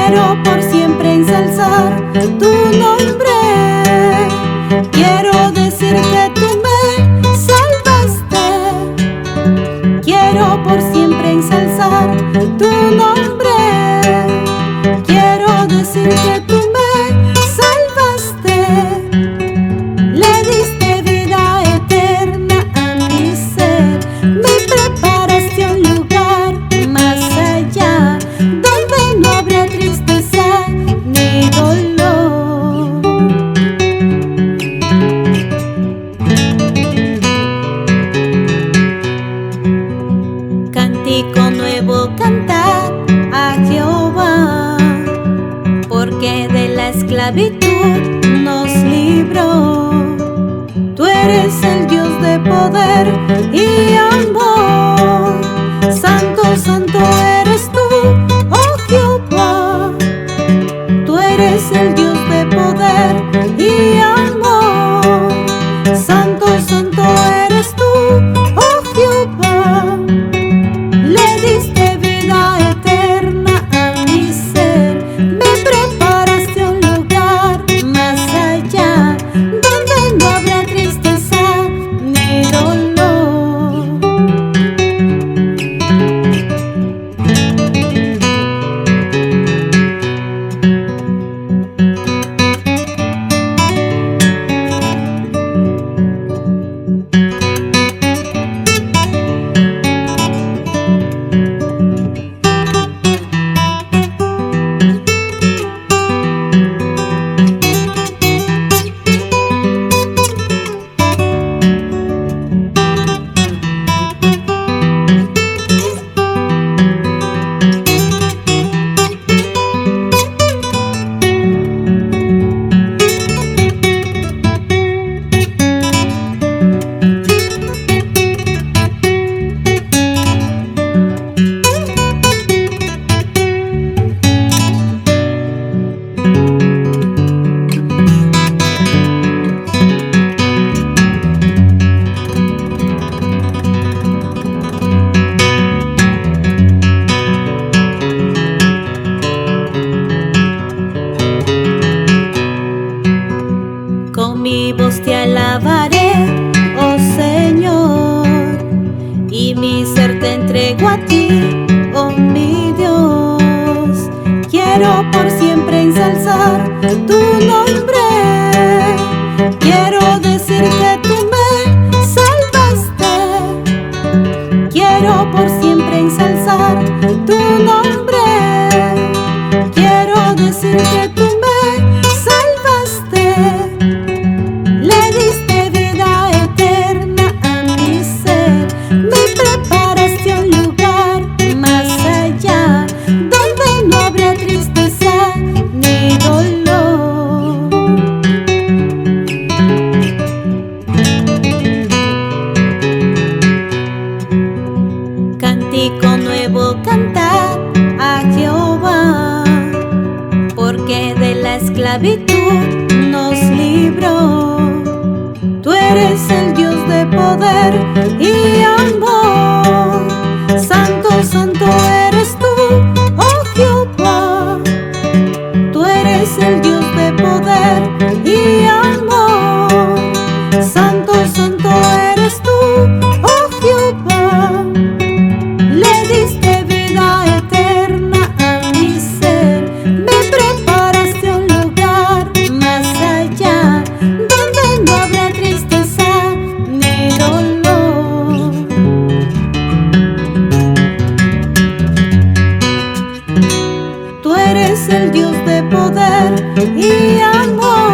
Quiero por siempre ensalzar tu nombre. Quiero decir que tú me salvaste. Quiero por siempre ensalzar tu nombre. Quiero decir que tú me salvaste. Le diste vida eterna a mi ser. Me preparaste un lugar más allá, donde no habrá tristeza ni dolor. Cántico nuevo cantad a Jehová, porque de la esclavitud nos libró. Tú eres el Dios de poder y amor. Santo, santo eres tú, oh Jehová. Tú eres el Dios de poder y amor. Santo, santo eres tú, oh Jehová. Le diste vida eterna a mi ser. Me preparaste un lugar más allá, donde no habrá tristeza ni dolor. Con mi voz te alabaré, oh Señor, y mi ser te entrego a ti, oh mi Dios. Quiero por siempre ensalzar tu nombre. Quiero decir que tú me salvaste. Quiero por siempre ensalzar tu nombre. Quiero decir que tú me salvaste. Le diste vida eterna a mi ser. Me preparaste un lugar más allá, donde no habrá tristeza ni dolor. Cántico nuevo cantad a Jehová, porque de la esclavitud nos libró. Tú eres el Dios de poder y amor. Santo, santo eres tú, oh Jehová. Tú eres el Dios de poder y amor. Santo, santo eres tú, oh Jehová. Le diste vida eterna a mi ser. Me preparaste un lugar más allá, donde no habrá tristeza ni dolor. Tú eres el Dios de poder y amor.